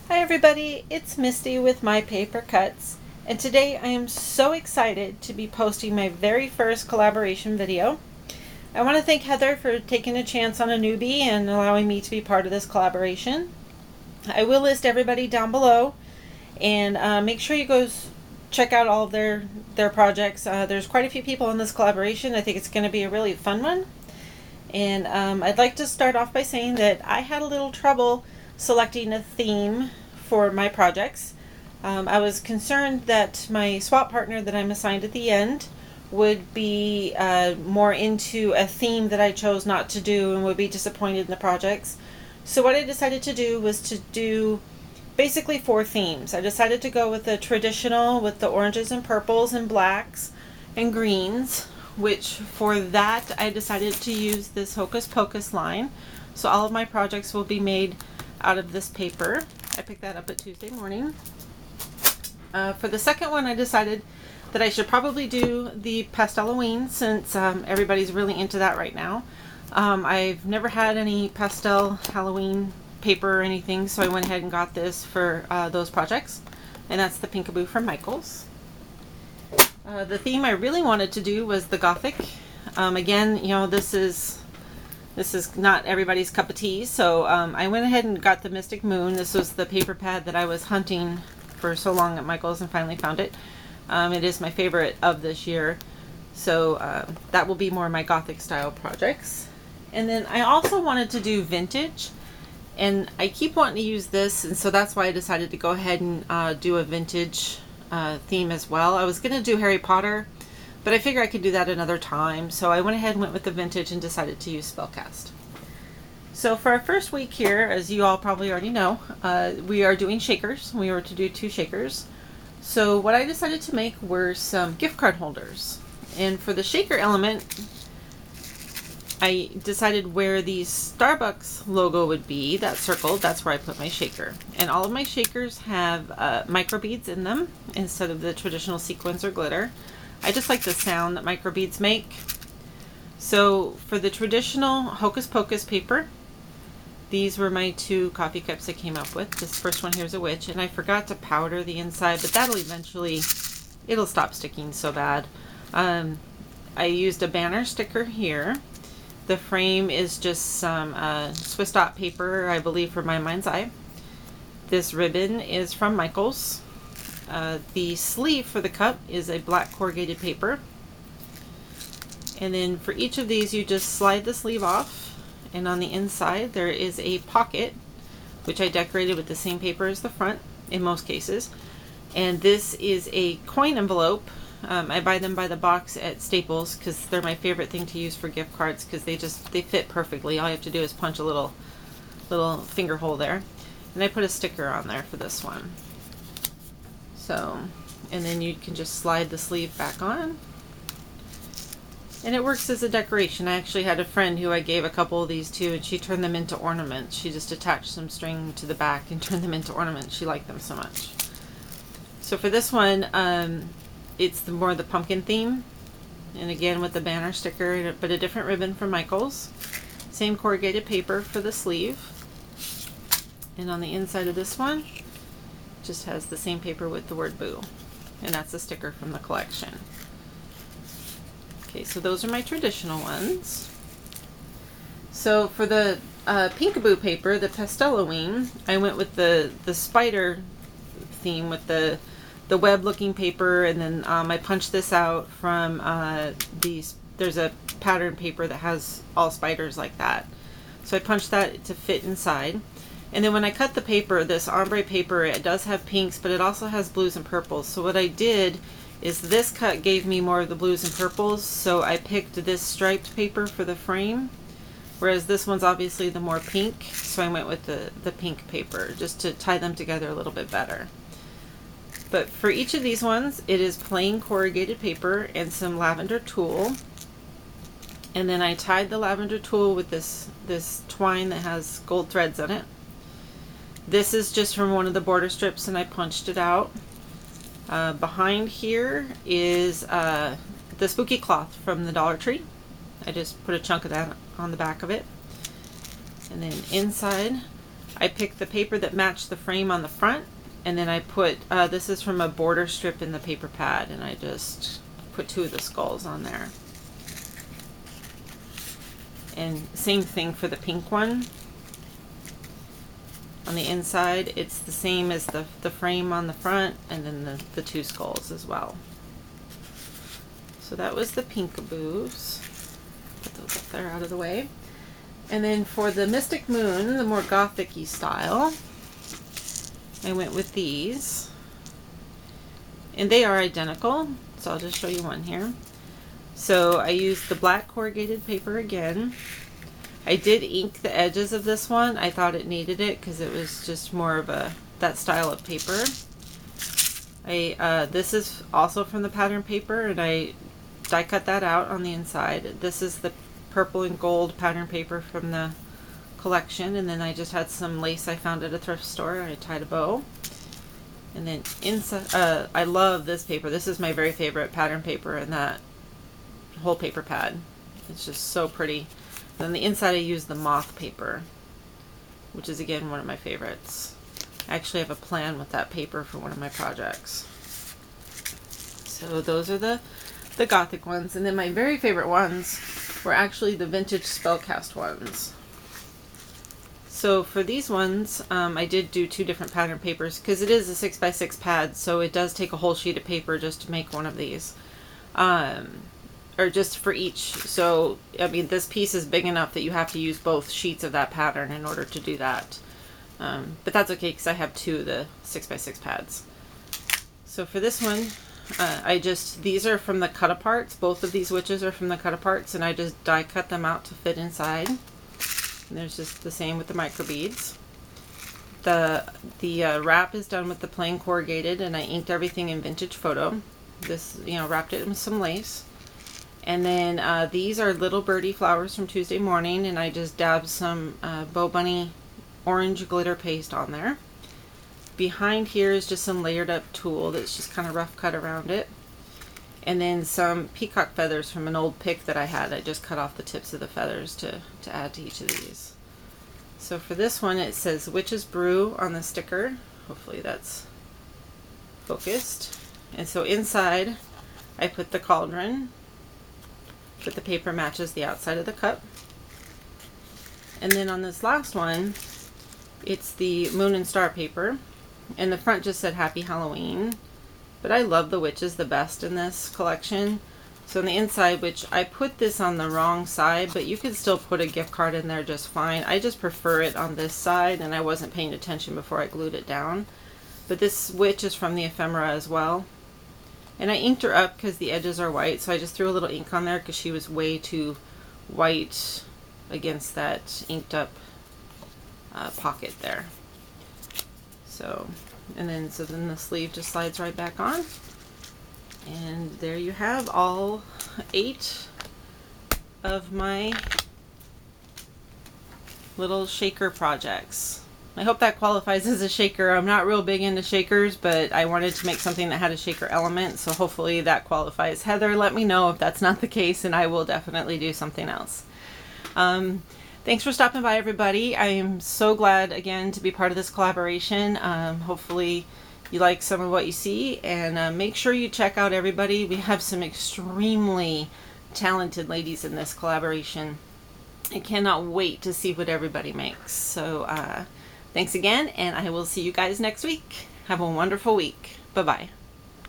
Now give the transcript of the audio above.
Hi everybody, it's Misty with My Paper Cuts, and today I am so excited to be posting my very first collaboration video. I want to thank Heather for taking a chance on a newbie and allowing me to be part of this collaboration. I will list everybody down below, and make sure you go check out all of their projects. There's quite a few people in this collaboration. I think it's going to be a really fun one. And I'd like to start off by saying that I had a little trouble selecting a theme for my projects. I was concerned that my swap partner that I'm assigned at the end would be more into a theme that I chose not to do and would be disappointed in the projects. So what I decided to do was to do basically 4 themes. I decided to go with the traditional with the oranges and purples and blacks and greens, which for that I decided to use this Hocus Pocus line. So all of my projects will be made out of this paper. I picked that up at Tuesday morning. For the second one, I decided that I should probably do the Pastel Halloween since everybody's really into that right now. I've never had any pastel Halloween paper or anything, so I went ahead and got this for those projects, and that's the Pinkaboo from Michaels. The theme I really wanted to do was the Gothic. Again, you know, this is not everybody's cup of tea, so I went ahead and got the Mystic Moon. This was the paper pad that I was hunting for so long at Michael's and finally found it. It is my favorite of this year, so that will be more of my Gothic style projects. And then I also wanted to do vintage, and I keep wanting to use this, and so that's why I decided to go ahead and do a vintage theme as well. I was going to do Harry Potter, but I figure I could do that another time, so I went ahead and went with the vintage and decided to use Spellcast. So for our first week here, as you all probably already know, we are doing shakers. We were to do 2 shakers. So what I decided to make were some gift card holders. And for the shaker element, I decided where the Starbucks logo would be, that circle, that's where I put my shaker. And all of my shakers have micro beads in them instead of the traditional sequins or glitter. I just like the sound that micro beads make. So for the traditional Hocus Pocus paper, these were my 2 coffee cups I came up with. This first one here is a witch, and I forgot to powder the inside, but that'll eventually, it'll stop sticking so bad. I used a banner sticker here. The frame is just some Swiss dot paper, I believe, for my mind's eye. This ribbon is from Michaels. The sleeve for the cup is a black corrugated paper. And then for each of these, you just slide the sleeve off. And on the inside, there is a pocket, which I decorated with the same paper as the front, in most cases. And this is a coin envelope. I buy them by the box at Staples because they're my favorite thing to use for gift cards because they fit perfectly. All you have to do is punch a little finger hole there. And I put a sticker on there for this one. So, and then you can just slide the sleeve back on. And it works as a decoration. I actually had a friend who I gave a couple of these to, and she turned them into ornaments. She just attached some string to the back and turned them into ornaments. She liked them so much. So for this one, it's more the pumpkin theme. And again with the banner sticker, but a different ribbon from Michaels. Same corrugated paper for the sleeve. And on the inside of this one, just has the same paper with the word boo. And that's a sticker from the collection. Okay, so those are my traditional ones. So for the Pinkaboo paper, the Pastel Halloween, I went with the spider theme with the web looking paper, and then I punched this out from there's a pattern paper that has all spiders like that. So I punched that to fit inside. And then when I cut the paper, this ombre paper, it does have pinks, but it also has blues and purples. So what I did is this cut gave me more of the blues and purples, so I picked this striped paper for the frame, whereas this one's obviously the more pink, so I went with the pink paper just to tie them together a little bit better. But for each of these ones, it is plain corrugated paper and some lavender tulle. And then I tied the lavender tulle with this twine that has gold threads in it. This is just from one of the border strips, and I punched it out. Behind here is the spooky cloth from the Dollar Tree. I just put a chunk of that on the back of it. And then inside I picked the paper that matched the frame on the front, and then I put, this is from a border strip in the paper pad, and I just put 2 of the skulls on there. And same thing for the pink one. On the inside, it's the same as the frame on the front, and then the 2 skulls as well. So that was the pinkaboos. Put those up there out of the way. And then for the Mystic Moon, the more gothic-y style, I went with these. And they are identical, so I'll just show you one here. So I used the black corrugated paper again. I did ink the edges of this one. I thought it needed it because it was just more of that style of paper. This is also from the pattern paper, and I die cut that out on the inside. This is the purple and gold pattern paper from the collection, and then I just had some lace I found at a thrift store. I tied a bow. And then inside, I love this paper. This is my very favorite pattern paper in that whole paper pad. It's just so pretty. Then the inside I used the moth paper, which is again one of my favorites. I actually have a plan with that paper for one of my projects. So those are the gothic ones. And then my very favorite ones were actually the vintage spellcast ones. So for these ones, I did do 2 different pattern papers because it is a 6x6 pad, so it does take a whole sheet of paper just to make one of these. Or just for each. So, I mean, this piece is big enough that you have to use both sheets of that pattern in order to do that. But that's okay because I have 2 of the 6x6 pads. So for this one, these are from the cut-aparts. Both of these witches are from the cut-aparts, and I just die cut them out to fit inside. And there's just the same with the micro beads. The wrap is done with the plain corrugated, and I inked everything in vintage photo. This, wrapped it with some lace. And then these are little birdie flowers from Tuesday morning, and I just dabbed some Bow Bunny orange glitter paste on there. Behind here is just some layered up tulle that's just kind of rough cut around it. And then some peacock feathers from an old pick that I had. I just cut off the tips of the feathers to add to each of these. So for this one, it says Witch's Brew on the sticker. Hopefully that's focused. And so inside, I put the cauldron, but the paper matches the outside of the cup. And then on this last one, it's the moon and star paper, and the front just said Happy Halloween. But I love the witches the best in this collection. So on the inside, which I put this on the wrong side, but you could still put a gift card in there just fine. I just prefer it on this side, and I wasn't paying attention before I glued it down. But this witch is from the ephemera as well. And I inked her up because the edges are white, so I just threw a little ink on there because she was way too white against that inked up pocket there. So, and then the sleeve just slides right back on. And there you have all 8 of my little shaker projects. I hope that qualifies as a shaker. I'm not real big into shakers, but I wanted to make something that had a shaker element, so hopefully that qualifies. Heather, let me know if that's not the case, and I will definitely do something else. Thanks for stopping by, everybody. I am so glad, again, to be part of this collaboration. Hopefully you like some of what you see, and make sure you check out everybody. We have some extremely talented ladies in this collaboration. I cannot wait to see what everybody makes. So thanks again, and I will see you guys next week. Have a wonderful week. Bye-bye.